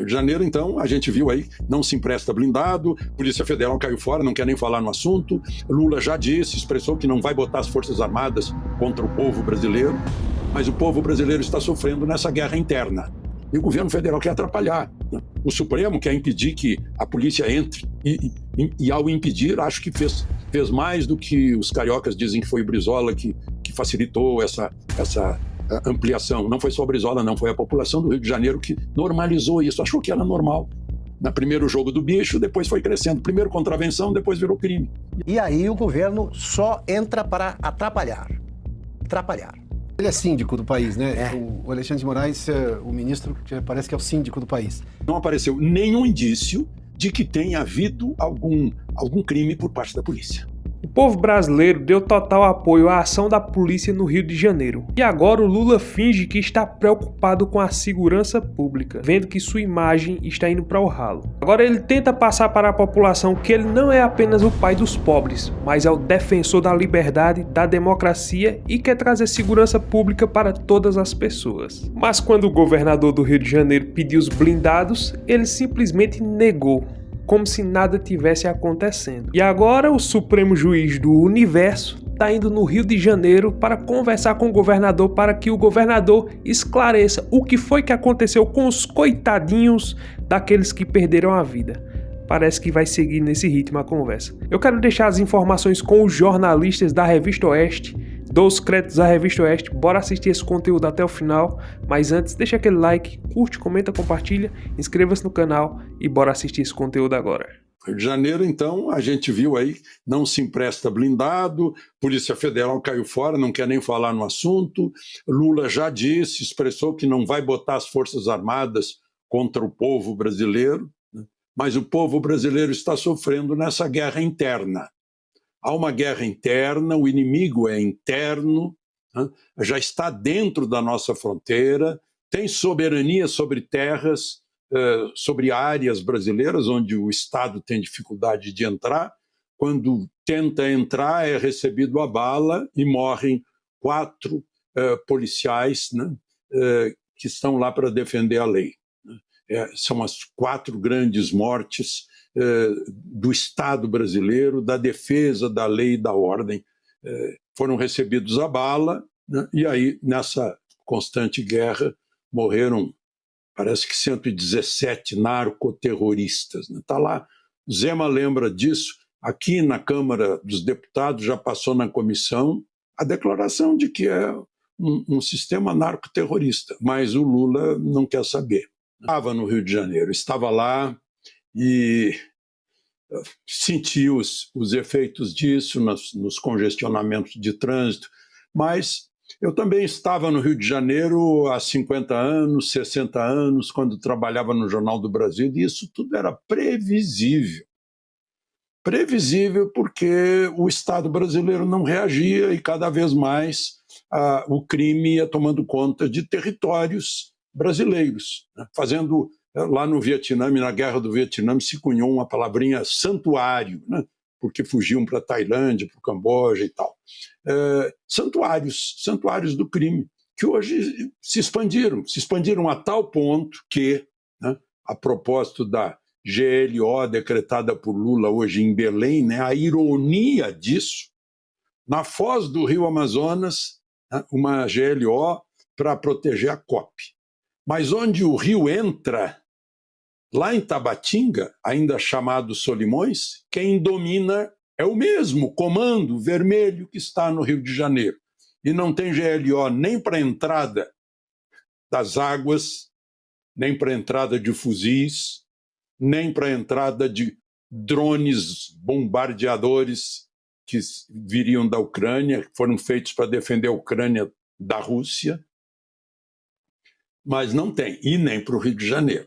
Rio de Janeiro, então, a gente viu aí, não se empresta blindado, Polícia Federal caiu fora, não quer nem falar no assunto, Lula já disse, expressou que não vai botar as Forças Armadas contra o povo brasileiro, mas o povo brasileiro está sofrendo nessa guerra interna. E o governo federal quer atrapalhar. O Supremo quer impedir que a polícia entre. E ao impedir, acho que fez mais do que os cariocas dizem que foi o Brizola que facilitou essa ampliação. Não foi só o Brizola, não. Foi a população do Rio de Janeiro que normalizou isso. Achou que era normal. No primeiro jogo do bicho, depois foi crescendo. Primeiro contravenção, depois virou crime. E aí o governo só entra para atrapalhar. Atrapalhar. Ele é síndico do país, né? O Alexandre de Moraes, o ministro, parece que é o síndico do país. Não apareceu nenhum indício de que tenha havido algum crime por parte da polícia. O povo brasileiro deu total apoio à ação da polícia no Rio de Janeiro. E agora o Lula finge que está preocupado com a segurança pública, vendo que sua imagem está indo para o ralo. Agora ele tenta passar para a população que ele não é apenas o pai dos pobres, mas é o defensor da liberdade, da democracia e quer trazer segurança pública para todas as pessoas. Mas quando o governador do Rio de Janeiro pediu os blindados, ele simplesmente negou, como se nada tivesse acontecendo. E agora o Supremo Juiz do Universo está indo no Rio de Janeiro para conversar com o governador para que o governador esclareça o que foi que aconteceu com os coitadinhos daqueles que perderam a vida. Parece que vai seguir nesse ritmo a conversa. Eu quero deixar as informações com os jornalistas da Revista Oeste. Dou os créditos à Revista Oeste, bora assistir esse conteúdo até o final, mas antes deixa aquele like, curte, comenta, compartilha, inscreva-se no canal e bora assistir esse conteúdo agora. Rio de Janeiro, então, a gente viu aí, não se empresta blindado, Polícia Federal caiu fora, não quer nem falar no assunto, Lula já disse, expressou que não vai botar as Forças Armadas contra o povo brasileiro, né? Mas o povo brasileiro está sofrendo nessa guerra interna. Há uma guerra interna, o inimigo é interno, né? Já está dentro da nossa fronteira, tem soberania sobre terras, sobre áreas brasileiras onde o Estado tem dificuldade de entrar. Quando tenta entrar, é recebido a bala e morrem 4 policiais, né? Que estão lá para defender a lei. São as 4 grandes mortes do Estado brasileiro, da defesa da lei e da ordem. Foram recebidos a bala, né? E aí, nessa constante guerra, morreram, parece que 117 narcoterroristas. Está lá, Zema lembra disso. Aqui na Câmara dos Deputados já passou na comissão a declaração de que é um sistema narcoterrorista, mas o Lula não quer saber. Estava no Rio de Janeiro, estava lá e senti os efeitos disso nos congestionamentos de trânsito, mas eu também estava no Rio de Janeiro há 50 anos, 60 anos, quando trabalhava no Jornal do Brasil, e isso tudo era previsível. Previsível porque o Estado brasileiro não reagia e cada vez mais o crime ia tomando conta de territórios brasileiros, né? Fazendo, lá no Vietnã, na Guerra do Vietnã, se cunhou uma palavrinha santuário, né? Porque fugiam para a Tailândia, para o Camboja e tal. Santuários do crime, que hoje se expandiram a tal ponto que, né, a propósito da GLO decretada por Lula hoje em Belém, né, a ironia disso, na foz do Rio Amazonas, né, uma GLO para proteger a COP. Mas onde o rio entra, lá em Tabatinga, ainda chamado Solimões, quem domina é o mesmo comando vermelho que está no Rio de Janeiro. E não tem GLO nem para a entrada das águas, nem para a entrada de fuzis, nem para a entrada de drones bombardeadores que viriam da Ucrânia, que foram feitos para defender a Ucrânia da Rússia. Mas não tem, e nem para o Rio de Janeiro.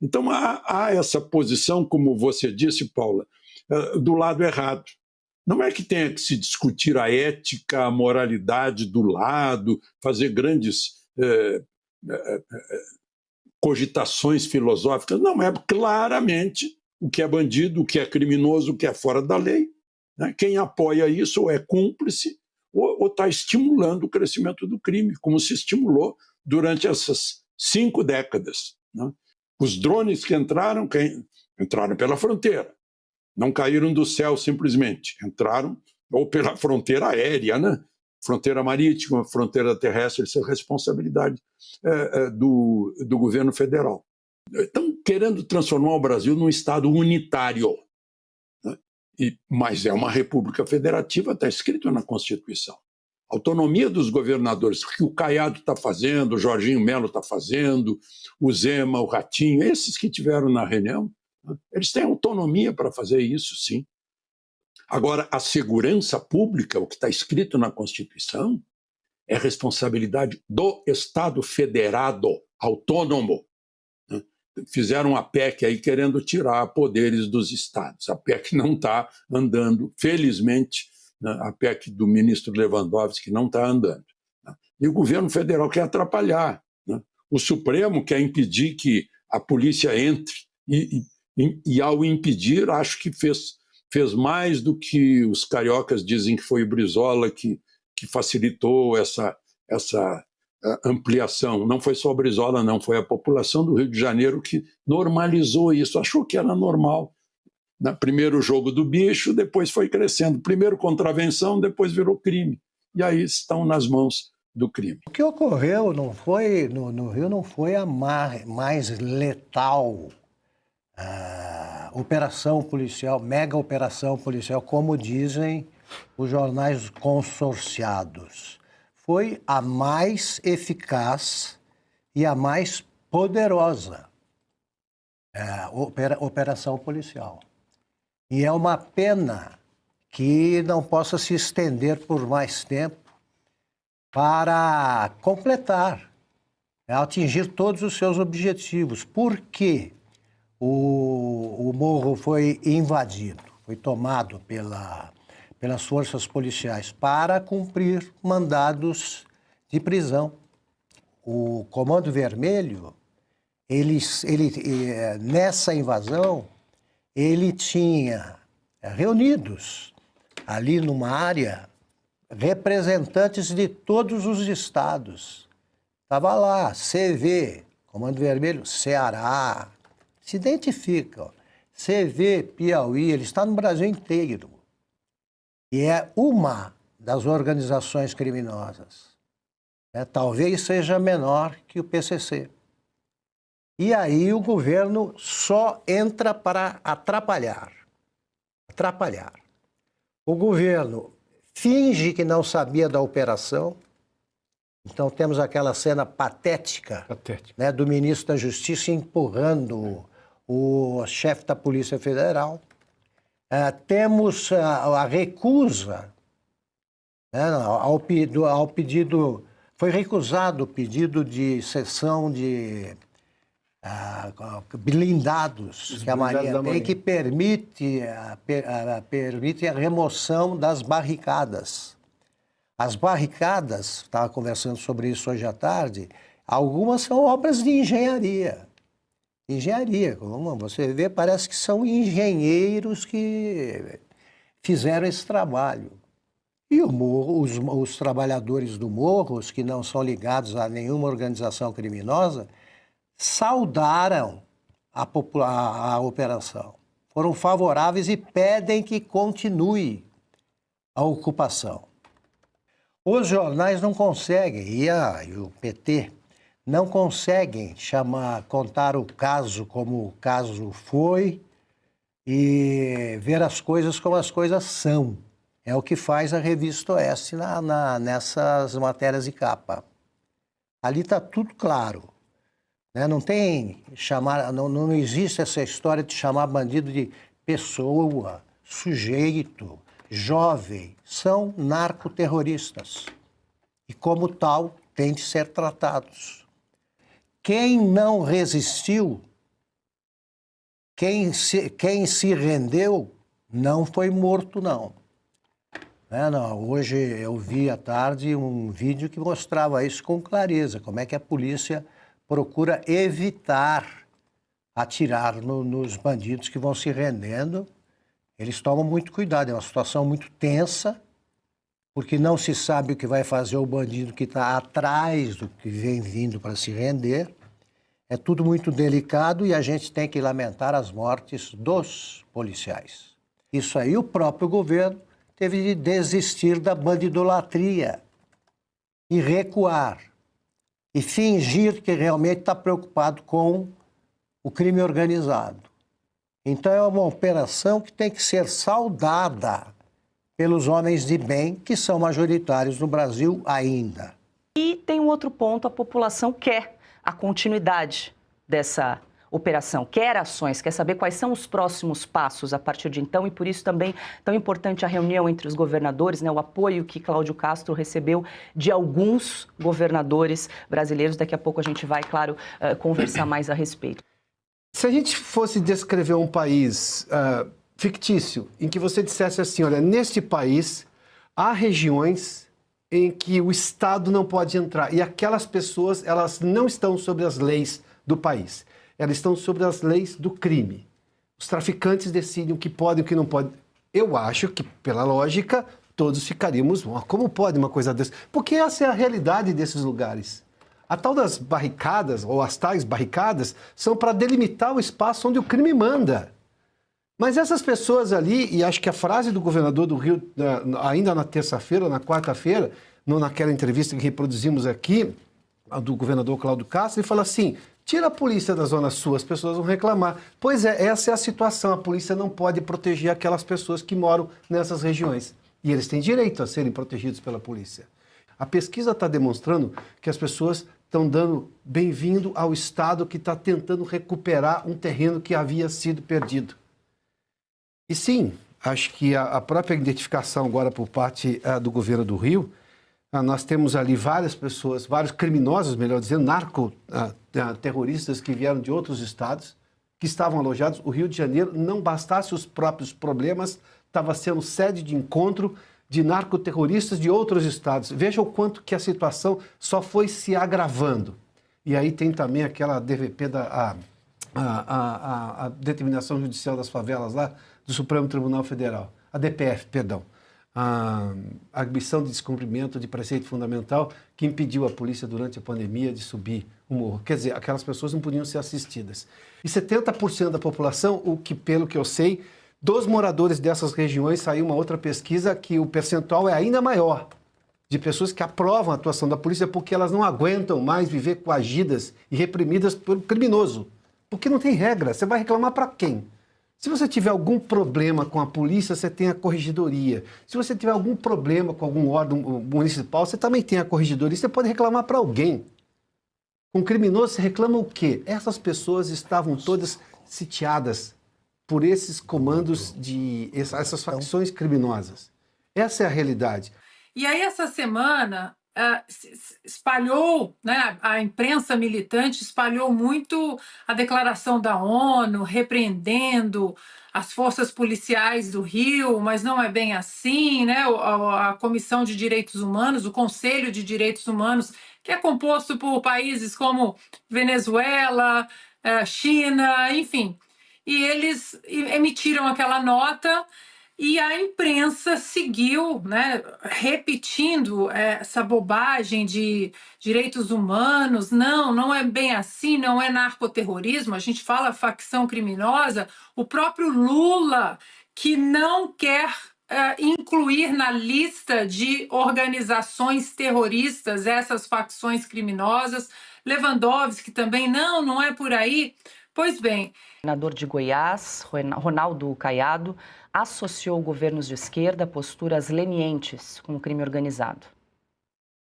Então há essa posição, como você disse, Paula, do lado errado. Não é que tenha que se discutir a ética, a moralidade do lado, fazer grandes cogitações filosóficas. Não, é claramente o que é bandido, o que é criminoso, o que é fora da lei. Né? Quem apoia isso ou é cúmplice ou está estimulando o crescimento do crime, como se estimulou durante essas 5 décadas. Né? Os drones que entraram pela fronteira. Não caíram do céu simplesmente. Entraram ou pela fronteira aérea, né? Fronteira marítima, fronteira terrestre, isso é responsabilidade do governo federal. Estão querendo transformar o Brasil num Estado unitário. Né? Mas é uma república federativa, está escrito na Constituição. Autonomia dos governadores, que o Caiado está fazendo, o Jorginho Melo está fazendo, o Zema, o Ratinho, esses que tiveram na reunião, né? Eles têm autonomia para fazer isso, sim. Agora, a segurança pública, o que está escrito na Constituição, é responsabilidade do Estado federado, autônomo. Né? Fizeram a PEC aí querendo tirar poderes dos estados. A PEC não está andando, felizmente, né? A PEC do ministro Lewandowski não está andando. Né? E o governo federal quer atrapalhar. Né? O Supremo quer impedir que a polícia entre e ao impedir, acho que fez mais do que os cariocas dizem que foi o Brizola que facilitou essa ampliação. Não foi só o Brizola, não, foi a população do Rio de Janeiro que normalizou isso, achou que era normal. Primeiro o jogo do bicho, depois foi crescendo. Primeiro contravenção, depois virou crime. E aí estão nas mãos do crime. O que ocorreu não foi, no Rio não foi a mais letal operação policial, mega operação policial, como dizem os jornais consorciados. Foi a mais eficaz e a mais poderosa operação policial. E é uma pena que não possa se estender por mais tempo para completar, atingir todos os seus objetivos. Por quê? O morro foi invadido, foi tomado pelas forças policiais para cumprir mandados de prisão. O Comando Vermelho, nessa invasão, ele tinha reunidos ali numa área representantes de todos os estados. Estava lá, CV, Comando Vermelho, Ceará, se identificam. CV, Piauí, ele está no Brasil inteiro. E é uma das organizações criminosas. Talvez seja menor que o PCC. E aí o governo só entra para atrapalhar. Atrapalhar. O governo finge que não sabia da operação. Então temos aquela cena patética. Né, do ministro da Justiça empurrando o chefe da Polícia Federal. Temos a recusa, né, ao pedido, foi recusado o pedido de cessão de blindados que a Marinha tem, que permite a remoção das barricadas. As barricadas, estava conversando sobre isso hoje à tarde, algumas são obras de engenharia. Engenharia, como você vê, parece que são engenheiros que fizeram esse trabalho. E os trabalhadores do morro, os que não são ligados a nenhuma organização criminosa, saudaram a operação. Foram favoráveis e pedem que continue a ocupação. Os jornais não conseguem, e o PT não conseguem contar o caso como o caso foi e ver as coisas como as coisas são. É o que faz a Revista Oeste nessas matérias de capa. Ali está tudo claro. Né? Não existe essa história de chamar bandido de pessoa, sujeito, jovem. São narcoterroristas. E como tal, têm de ser tratados. Quem não resistiu, quem se rendeu, não foi morto, não. Hoje eu vi à tarde um vídeo que mostrava isso com clareza, como é que a polícia procura evitar atirar nos bandidos que vão se rendendo. Eles tomam muito cuidado, é uma situação muito tensa, porque não se sabe o que vai fazer o bandido que está atrás do que vem vindo para se render. É tudo muito delicado e a gente tem que lamentar as mortes dos policiais. Isso aí o próprio governo teve de desistir da bandidolatria e recuar e fingir que realmente está preocupado com o crime organizado. Então é uma operação que tem que ser saudada pelos homens de bem, que são majoritários no Brasil ainda. E tem um outro ponto, a população quer a continuidade dessa operação, quer ações, quer saber quais são os próximos passos a partir de então, e por isso também tão importante a reunião entre os governadores, né, o apoio que Cláudio Castro recebeu de alguns governadores brasileiros. Daqui a pouco a gente vai, claro, conversar mais a respeito. Se a gente fosse descrever um país fictício, em que você dissesse assim, olha, neste país há regiões em que o Estado não pode entrar e aquelas pessoas, elas não estão sobre as leis do país, elas estão sobre as leis do crime. Os traficantes decidem o que pode e o que não pode. Eu acho que, pela lógica, todos ficaríamos, como pode uma coisa dessa? Porque essa é a realidade desses lugares. A tal das barricadas, ou as tais barricadas, são para delimitar o espaço onde o crime manda. Mas essas pessoas ali, e acho que a frase do governador do Rio, ainda na terça-feira, na quarta-feira, naquela entrevista que reproduzimos aqui, do governador Cláudio Castro, ele fala assim, tira a polícia da Zona Sul, as pessoas vão reclamar. Pois é, essa é a situação, a polícia não pode proteger aquelas pessoas que moram nessas regiões. E eles têm direito a serem protegidos pela polícia. A pesquisa está demonstrando que as pessoas estão dando bem-vindo ao Estado que está tentando recuperar um terreno que havia sido perdido. E sim, acho que a própria identificação agora por parte do governo do Rio, nós temos ali várias pessoas, vários criminosos, melhor dizendo, narcoterroristas que vieram de outros estados, que estavam alojados. O Rio de Janeiro, não bastasse os próprios problemas, estava sendo sede de encontro de narcoterroristas de outros estados. Veja o quanto que a situação só foi se agravando. E aí tem também aquela DVP, a Determinação Judicial das Favelas lá, do Supremo Tribunal Federal, a DPF, perdão, a admissão de descumprimento de preceito fundamental que impediu a polícia durante a pandemia de subir o morro. Quer dizer, aquelas pessoas não podiam ser assistidas. E 70% da população, o que, pelo que eu sei, dos moradores dessas regiões, saiu uma outra pesquisa que o percentual é ainda maior de pessoas que aprovam a atuação da polícia porque elas não aguentam mais viver coagidas e reprimidas pelo criminoso. Porque não tem regra. Você vai reclamar para quem? Se você tiver algum problema com a polícia, você tem a corregedoria. Se você tiver algum problema com algum órgão municipal, você também tem a corregedoria. Você pode reclamar para alguém. Com criminoso, você reclama o quê? Essas pessoas estavam todas sitiadas por esses comandos de essas facções criminosas. Essa é a realidade. E aí, essa semana, espalhou, né, a imprensa militante espalhou muito a declaração da ONU, repreendendo as forças policiais do Rio, mas não é bem assim, né? A Comissão de Direitos Humanos, o Conselho de Direitos Humanos, que é composto por países como Venezuela, China, enfim. E eles emitiram aquela nota e a imprensa seguiu, né, repetindo essa bobagem de direitos humanos. Não é bem assim, não é narcoterrorismo, a gente fala facção criminosa. O próprio Lula, que não quer incluir na lista de organizações terroristas essas facções criminosas. Lewandowski também, não é por aí. Pois bem. O governador de Goiás, Ronaldo Caiado, associou governos de esquerda a posturas lenientes com o crime organizado.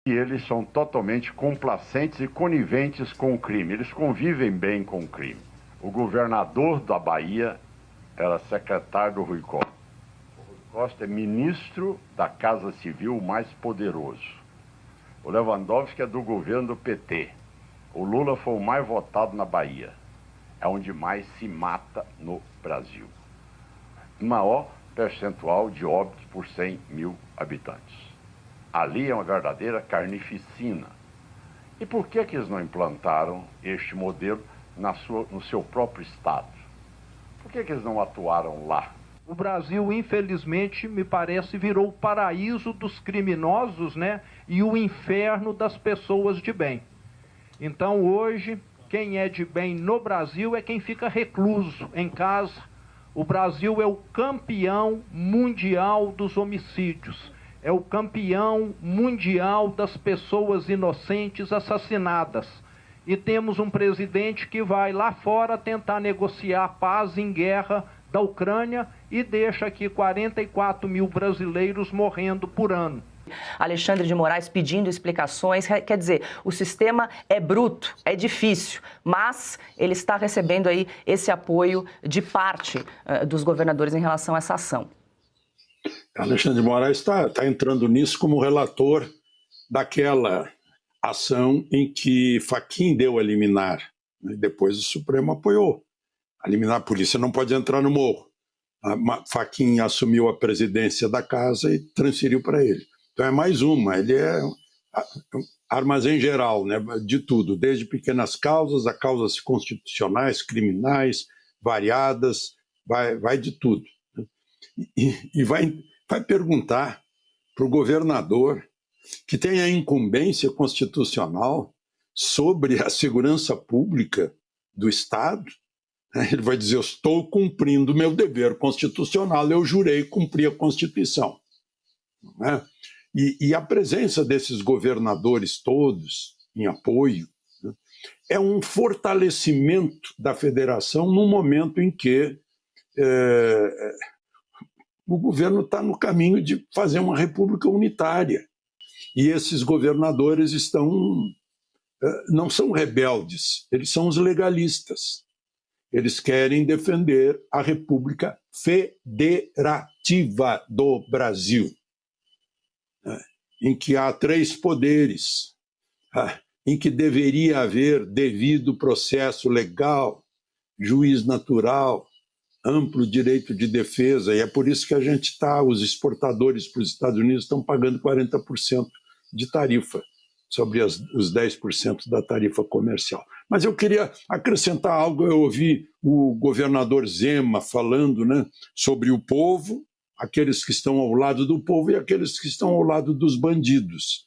E eles são totalmente complacentes e coniventes com o crime. Eles convivem bem com o crime. O governador da Bahia era secretário do Rui Costa. O Rui Costa é ministro da Casa Civil mais poderoso. O Lewandowski é do governo do PT. O Lula foi o mais votado na Bahia. É onde mais se mata no Brasil. Maior percentual de óbitos por 100 mil habitantes. Ali é uma verdadeira carnificina. E por que eles não implantaram este modelo no seu próprio estado? Por que eles não atuaram lá? O Brasil, infelizmente, me parece, virou o paraíso dos criminosos, né? E o inferno das pessoas de bem. Então, hoje, quem é de bem no Brasil é quem fica recluso em casa. O Brasil é o campeão mundial dos homicídios. É o campeão mundial das pessoas inocentes assassinadas. E temos um presidente que vai lá fora tentar negociar paz em guerra da Ucrânia e deixa aqui 44 mil brasileiros morrendo por ano. Alexandre de Moraes pedindo explicações, quer dizer, o sistema é bruto, é difícil, mas ele está recebendo aí esse apoio de parte dos governadores em relação a essa ação. Alexandre de Moraes está entrando nisso como relator daquela ação em que Fachin deu a liminar, né? Depois o Supremo apoiou. A liminar, a polícia não pode entrar no morro. Fachin assumiu a presidência da casa e transferiu para ele. Então é mais uma, ele é armazém geral, né, de tudo, desde pequenas causas a causas constitucionais, criminais, variadas, vai de tudo. E vai perguntar para o governador, que tem a incumbência constitucional sobre a segurança pública do Estado. Ele vai dizer, eu estou cumprindo o meu dever constitucional, eu jurei cumprir a Constituição. Não é? E a presença desses governadores todos em apoio, né, é um fortalecimento da federação no momento em que o governo está no caminho de fazer uma república unitária. E esses governadores não são rebeldes, eles são os legalistas. Eles querem defender a República Federativa do Brasil, em que há 3 poderes, em que deveria haver devido processo legal, juiz natural, amplo direito de defesa, e é por isso que os exportadores para os Estados Unidos estão pagando 40% de tarifa sobre os 10% da tarifa comercial. Mas eu queria acrescentar algo, eu ouvi o governador Zema falando, né, sobre o povo, aqueles que estão ao lado do povo e aqueles que estão ao lado dos bandidos.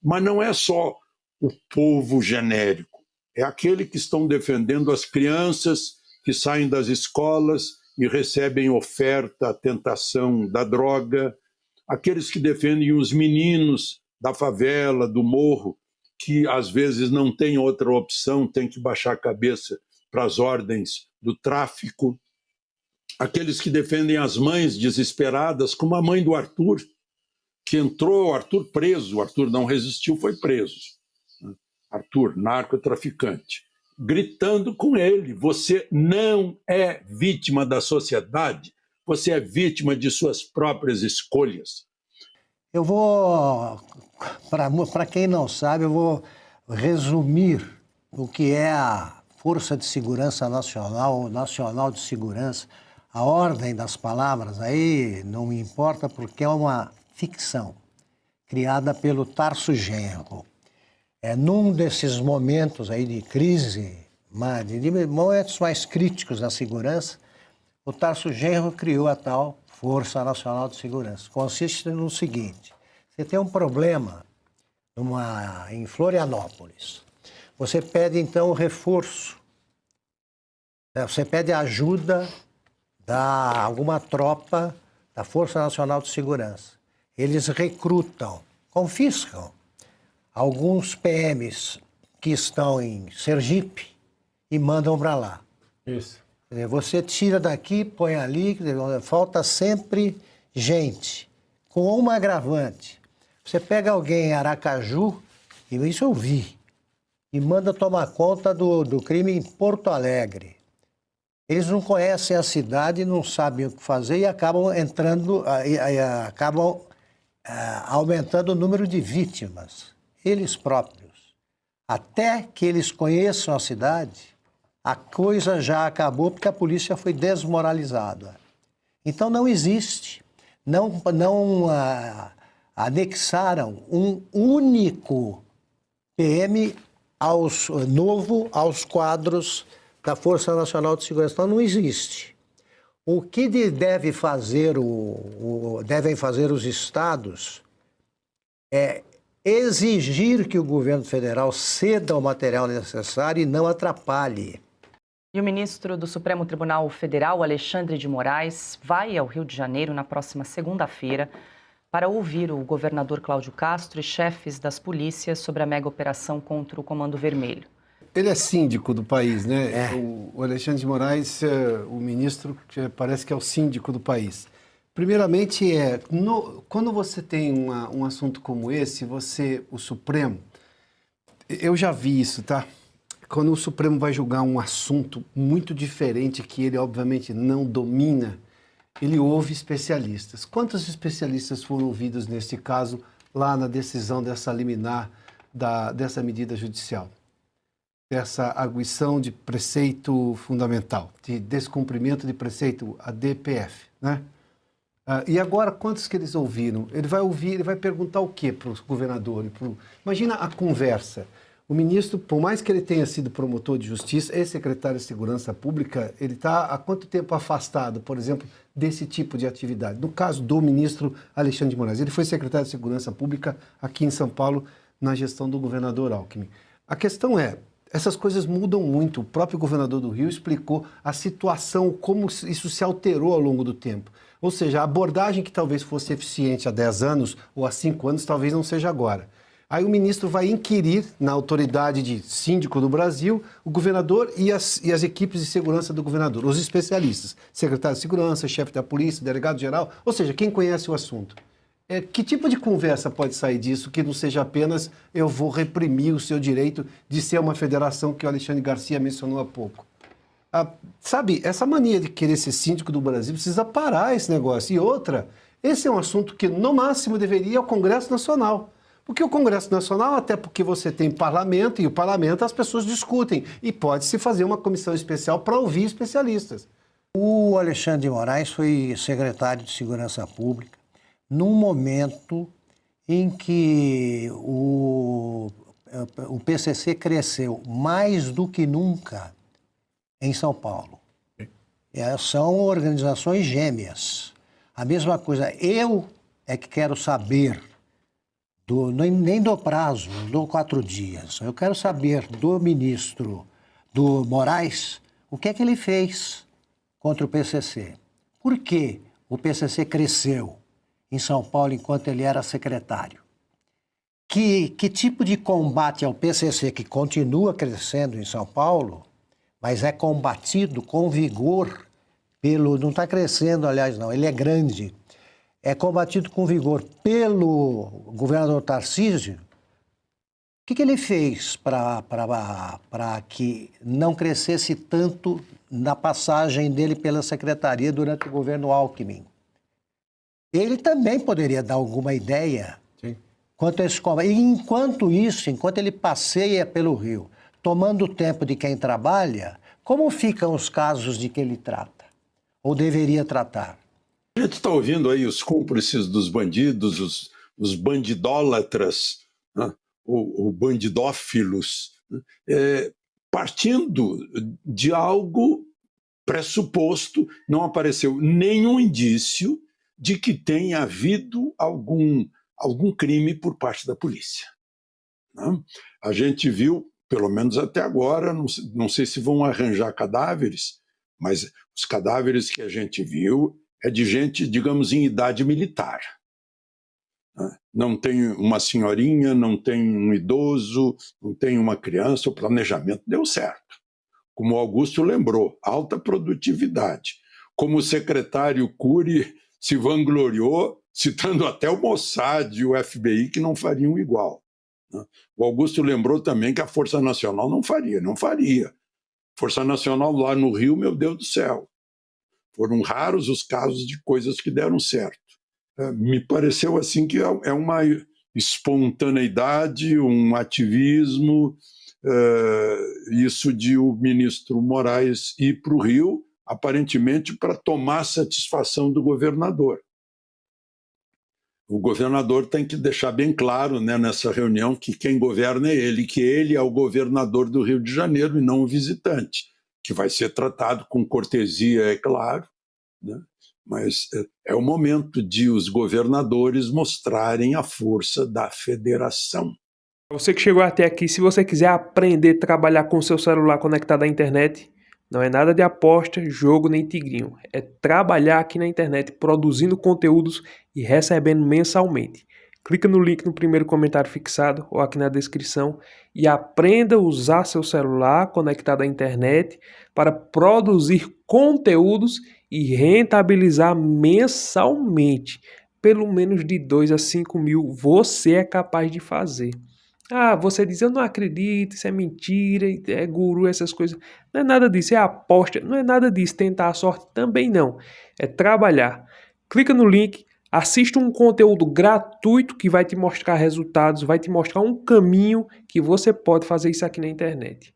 Mas não é só o povo genérico, é aquele que estão defendendo as crianças que saem das escolas e recebem oferta, tentação da droga, aqueles que defendem os meninos da favela, do morro, que às vezes não tem outra opção, tem que baixar a cabeça para as ordens do tráfico, aqueles que defendem as mães desesperadas, como a mãe do Arthur, que entrou, Arthur preso, Arthur não resistiu, foi preso. Arthur, narcotraficante, gritando com ele, você não é vítima da sociedade, você é vítima de suas próprias escolhas. Eu vou, para quem não sabe, eu vou resumir o que é a Força de Segurança Nacional, ou Nacional de Segurança. A ordem das palavras aí não me importa porque é uma ficção criada pelo Tarso Genro. Num desses momentos aí de crise, de momentos mais críticos da segurança, o Tarso Genro criou a tal Força Nacional de Segurança. Consiste no seguinte, você tem um problema em Florianópolis, você pede então reforço, você pede ajuda da alguma tropa da Força Nacional de Segurança. Eles recrutam, confiscam alguns PMs que estão em Sergipe e mandam para lá. Isso. Você tira daqui, põe ali, falta sempre gente, com uma agravante. Você pega alguém em Aracaju, e isso eu vi, e manda tomar conta do crime em Porto Alegre. Eles não conhecem a cidade, não sabem o que fazer e acabam aumentando o número de vítimas, eles próprios. Até que eles conheçam a cidade, a coisa já acabou porque a polícia foi desmoralizada. Então não existe, não anexaram um único PM novo aos quadros da Força Nacional de Segurança. Então não existe. O que devem fazer os estados é exigir que o governo federal ceda o material necessário e não atrapalhe. E o ministro do Supremo Tribunal Federal, Alexandre de Moraes, vai ao Rio de Janeiro na próxima segunda-feira para ouvir o governador Cláudio Castro e chefes das polícias sobre a mega operação contra o Comando Vermelho. Ele é síndico do país, né? O Alexandre de Moraes, o ministro, parece que é o síndico do país. Primeiramente, quando você tem um assunto como esse, o Supremo, eu já vi isso, tá? Quando o Supremo vai julgar um assunto muito diferente, que ele obviamente não domina, ele ouve especialistas. Quantos especialistas foram ouvidos nesse caso, lá na decisão dessa liminar, dessa medida judicial? Dessa arguição de preceito fundamental, de descumprimento de preceito, a DPF, né? E agora, quantos que eles ouviram? Ele vai perguntar o quê para o governador? Imagina a conversa. O ministro, por mais que ele tenha sido promotor de justiça e secretário de Segurança Pública, ele está há quanto tempo afastado, por exemplo, desse tipo de atividade? No caso do ministro Alexandre de Moraes, ele foi secretário de Segurança Pública aqui em São Paulo, na gestão do governador Alckmin. A questão é, essas coisas mudam muito. O próprio governador do Rio explicou a situação, como isso se alterou ao longo do tempo. Ou seja, a abordagem que talvez fosse eficiente há 10 anos ou há 5 anos, talvez não seja agora. Aí o ministro vai inquirir na autoridade de síndico do Brasil, o governador e as equipes de segurança do governador, os especialistas, secretário de segurança, chefe da polícia, delegado-geral, ou seja, quem conhece o assunto. Que tipo de conversa pode sair disso que não seja apenas eu vou reprimir o seu direito de ser uma federação que o Alexandre Garcia mencionou há pouco? Sabe, essa mania de querer ser síndico do Brasil precisa parar esse negócio. E outra, esse é um assunto que no máximo deveria ir ao Congresso Nacional. Porque o Congresso Nacional, até porque você tem parlamento, e o parlamento as pessoas discutem. E pode-se fazer uma comissão especial para ouvir especialistas. O Alexandre de Moraes foi secretário de Segurança Pública num momento em que o PCC cresceu mais do que nunca em São Paulo. São organizações gêmeas. A mesma coisa, eu é que quero saber... nem do prazo, do 4 dias. Eu quero saber do ministro do Moraes o que é que ele fez contra o PCC. Por que o PCC cresceu em São Paulo enquanto ele era secretário? Que tipo de combate ao PCC que continua crescendo em São Paulo, mas é combatido com vigor não está crescendo, aliás, não, ele é grande. É combatido com vigor pelo governador Tarcísio. O que ele fez para que não crescesse tanto na passagem dele pela secretaria durante o governo Alckmin? Ele também poderia dar alguma ideia quanto a esse combate. E enquanto ele passeia pelo Rio, tomando o tempo de quem trabalha, como ficam os casos de que ele trata? Ou deveria tratar? A gente está ouvindo aí os cúmplices dos bandidos, os bandidólatras, né? o bandidófilos, né? Partindo de algo pressuposto, não apareceu nenhum indício de que tenha havido algum crime por parte da polícia, né? A gente viu, pelo menos até agora, não sei se vão arranjar cadáveres, mas os cadáveres que a gente viu é de gente, digamos, em idade militar. Não tem uma senhorinha, não tem um idoso, não tem uma criança, o planejamento deu certo. Como o Augusto lembrou, alta produtividade. Como o secretário Cury se vangloriou, citando até o Mossad e o FBI, que não fariam igual. O Augusto lembrou também que a Força Nacional não faria. Força Nacional lá no Rio, meu Deus do céu. Foram raros os casos de coisas que deram certo. Me pareceu assim que é uma espontaneidade, um ativismo, isso de o ministro Moraes ir para o Rio, aparentemente para tomar satisfação do governador. O governador tem que deixar bem claro, né, nessa reunião, que quem governa é ele, que ele é o governador do Rio de Janeiro e não o visitante, que vai ser tratado com cortesia, é claro, né, Mas é o momento de os governadores mostrarem a força da federação. Você que chegou até aqui, se você quiser aprender a trabalhar com seu celular conectado à internet, não é nada de aposta, jogo nem tigrinho. É trabalhar aqui na internet, produzindo conteúdos e recebendo mensalmente. Clica no link no primeiro comentário fixado ou aqui na descrição e aprenda a usar seu celular conectado à internet para produzir conteúdos e rentabilizar mensalmente. Pelo menos de 2 a 5 mil você é capaz de fazer. Ah, você diz, eu não acredito, isso é mentira, é guru, essas coisas. Não é nada disso, é aposta, não é nada disso. Tentar a sorte também não. É trabalhar. Clica no link, assista um conteúdo gratuito que vai te mostrar resultados, vai te mostrar um caminho que você pode fazer isso aqui na internet.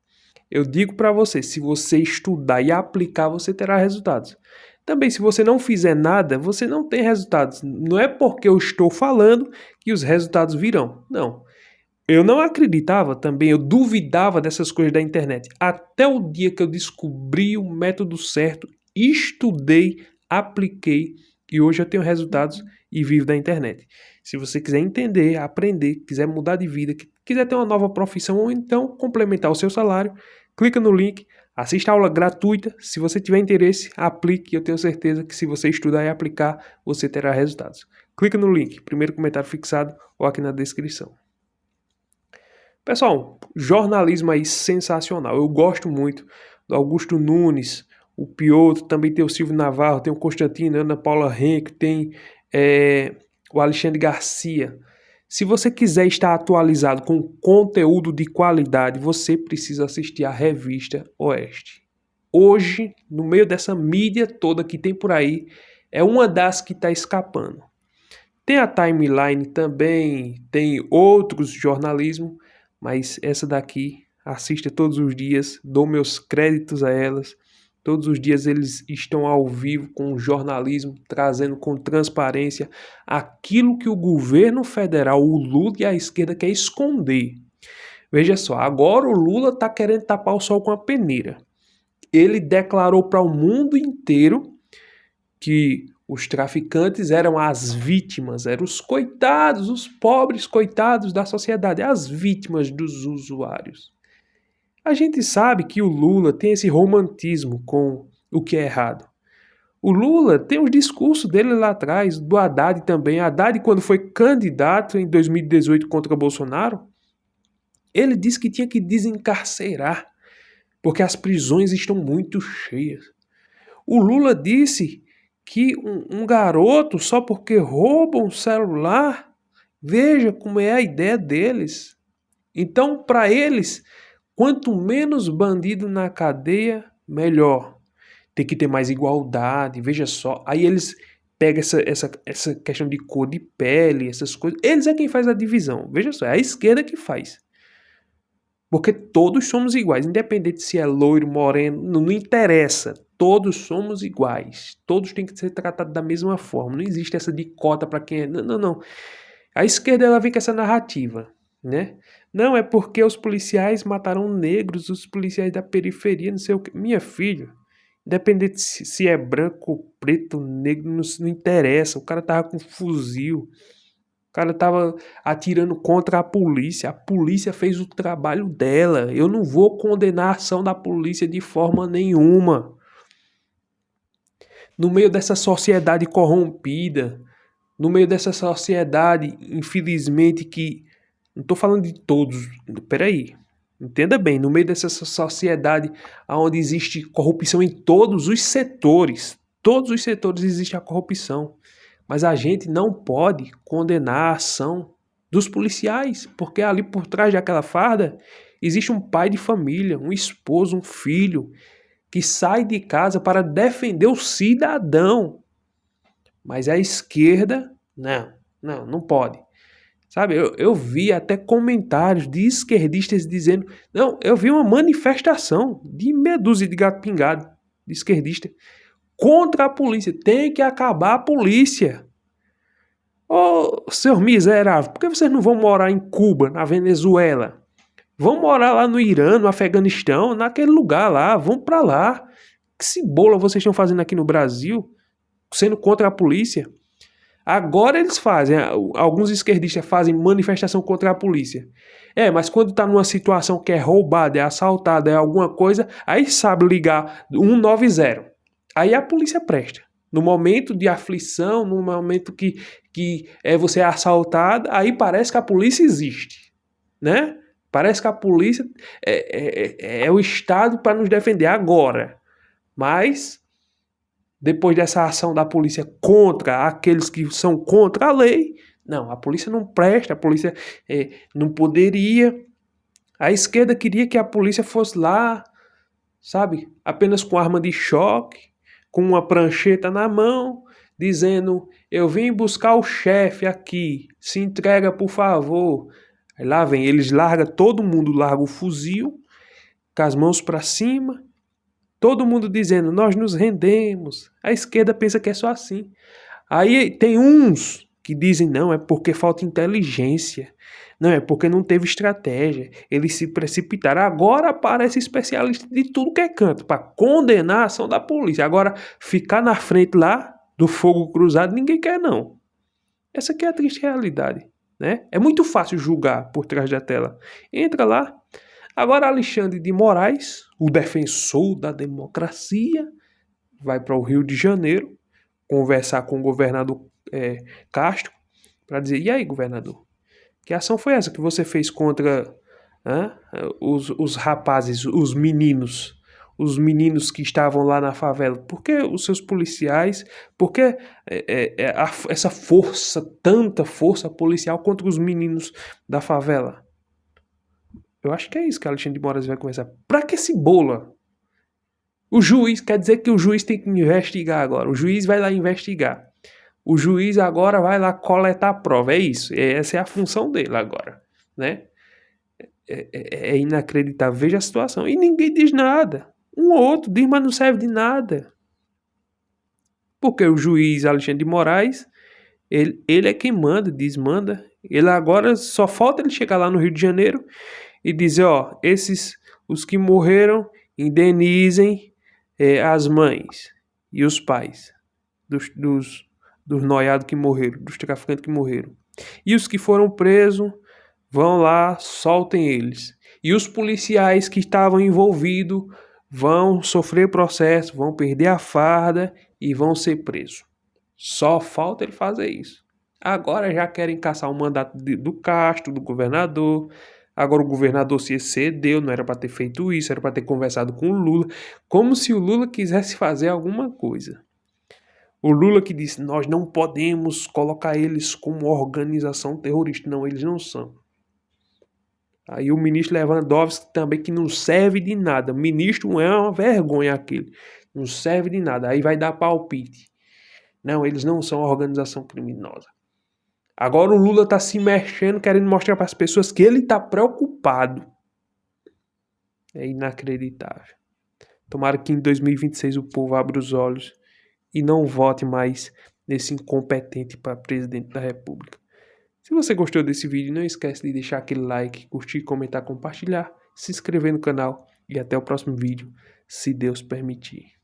Eu digo para você, se você estudar e aplicar, você terá resultados. Também, se você não fizer nada, você não tem resultados. Não é porque eu estou falando que os resultados virão. Não. Eu não acreditava também, eu duvidava dessas coisas da internet. Até o dia que eu descobri o método certo, estudei, apliquei e hoje eu tenho resultados e vivo da internet. Se você quiser entender, aprender, quiser mudar de vida, quiser ter uma nova profissão ou então complementar o seu salário, clica no link, assista a aula gratuita. Se você tiver interesse, aplique. Eu tenho certeza que se você estudar e aplicar, você terá resultados. Clica no link, primeiro comentário fixado ou aqui na descrição. Pessoal, jornalismo aí sensacional. Eu gosto muito do Augusto Nunes, o Piotr, também tem o Silvio Navarro, tem o Constantino, a Ana Paula Henke, tem o Alexandre Garcia. Se você quiser estar atualizado com conteúdo de qualidade, você precisa assistir a Revista Oeste. Hoje, no meio dessa mídia toda que tem por aí, é uma das que está escapando. Tem a Timeline também, tem outros jornalismo, mas essa daqui, assista todos os dias, dou meus créditos a elas. Todos os dias eles estão ao vivo com o jornalismo, trazendo com transparência aquilo que o governo federal, o Lula e a esquerda quer esconder. Veja só, agora o Lula está querendo tapar o sol com a peneira. Ele declarou para o mundo inteiro que os traficantes eram as vítimas, eram os coitados, os pobres coitados da sociedade, as vítimas dos usuários. A gente sabe que o Lula tem esse romantismo com o que é errado. O Lula tem os discursos dele lá atrás, do Haddad também. Haddad, quando foi candidato em 2018 contra Bolsonaro, ele disse que tinha que desencarcerar, porque as prisões estão muito cheias. O Lula disse que um garoto, só porque rouba um celular, veja como é a ideia deles. Então, para eles, quanto menos bandido na cadeia, melhor. Tem que ter mais igualdade, veja só. Aí eles pegam essa questão de cor de pele, essas coisas. Eles é quem faz a divisão. Veja só, é a esquerda que faz. Porque todos somos iguais, independente se é loiro, moreno, não interessa. Todos somos iguais. Todos têm que ser tratados da mesma forma. Não existe essa de cota para quem é... Não. A esquerda ela vem com essa narrativa, né? Não, é porque os policiais mataram negros, os policiais da periferia, não sei o que. Minha filha, independente se é branco, preto, negro, não interessa. O cara tava com fuzil. O cara tava atirando contra a polícia fez o trabalho dela. Eu não vou condenar a ação da polícia de forma nenhuma. No meio dessa sociedade corrompida, no meio dessa sociedade, infelizmente, que... Não estou falando de todos, peraí, entenda bem, no meio dessa sociedade onde existe corrupção em todos os setores existe a corrupção. Mas a gente não pode condenar a ação dos policiais, porque ali por trás daquela farda existe um pai de família, um esposo, um filho, que sai de casa para defender o cidadão. Mas a esquerda, não pode. Sabe, eu vi até comentários de esquerdistas dizendo... Não, eu vi uma manifestação de meia dúzia de gato pingado, de esquerdista, contra a polícia. Tem que acabar a polícia. Ô, seus miseráveis, por que vocês não vão morar em Cuba, na Venezuela? Vão morar lá no Irã, no Afeganistão, naquele lugar lá. Vão pra lá. Que cebola vocês estão fazendo aqui no Brasil? sendo contra a polícia. Agora eles fazem, alguns esquerdistas fazem manifestação contra a polícia. Mas quando está numa situação que é roubada, é assaltada, é alguma coisa, aí sabe ligar 190. Aí a polícia presta. No momento de aflição, no momento que você é assaltado, aí parece que a polícia existe, né? Parece que a polícia é o Estado para nos defender agora. Mas, depois dessa ação da polícia contra aqueles que são contra a lei, não, a polícia não presta, a polícia não poderia. A esquerda queria que a polícia fosse lá, sabe, apenas com arma de choque, com uma prancheta na mão, dizendo, eu vim buscar o chefe aqui, se entrega por favor. Aí lá vem, eles todo mundo larga o fuzil, com as mãos para cima, todo mundo dizendo, nós nos rendemos. A esquerda pensa que é só assim. Aí tem uns que dizem, não, é porque falta inteligência, não, é porque não teve estratégia, eles se precipitaram. Agora aparece especialista de tudo que é canto, para condenar a ação da polícia. Agora, ficar na frente lá, do fogo cruzado, ninguém quer não. Essa aqui é a triste realidade, né? É muito fácil julgar por trás da tela. Entra lá. Agora Alexandre de Moraes, o defensor da democracia, vai para o Rio de Janeiro conversar com o governador Castro para dizer, e aí, governador, que ação foi essa que você fez contra os rapazes, os meninos que estavam lá na favela? Por que os seus policiais, por que essa força, tanta força policial contra os meninos da favela? Eu acho que é isso que Alexandre de Moraes vai conversar. Pra que se bola? O juiz, quer dizer que o juiz tem que investigar agora. O juiz vai lá investigar. O juiz agora vai lá coletar a prova. É isso. Essa é a função dele agora, né? É inacreditável. Veja a situação. E ninguém diz nada. Um ou outro diz, mas não serve de nada. Porque o juiz Alexandre de Moraes, ele é quem manda, desmanda. Ele agora só falta ele chegar lá no Rio de Janeiro e dizer, os que morreram, indenizem as mães e os pais dos noiados que morreram, dos traficantes que morreram. E os que foram presos, vão lá, soltem eles. E os policiais que estavam envolvidos vão sofrer processo, vão perder a farda e vão ser presos. Só falta ele fazer isso. Agora já querem caçar o mandato do Castro, do governador. Agora o governador se excedeu, não era para ter feito isso, era para ter conversado com o Lula, como se o Lula quisesse fazer alguma coisa. O Lula que disse, nós não podemos colocar eles como organização terrorista. Não, eles não são. Aí o ministro Lewandowski também, que não serve de nada. O ministro é uma vergonha aquele. Não serve de nada. Aí vai dar palpite. Não, eles não são uma organização criminosa. Agora o Lula está se mexendo, querendo mostrar para as pessoas que ele está preocupado. É inacreditável. Tomara que em 2026 o povo abra os olhos e não vote mais nesse incompetente para presidente da República. Se você gostou desse vídeo, não esquece de deixar aquele like, curtir, comentar, compartilhar, se inscrever no canal e até o próximo vídeo, se Deus permitir.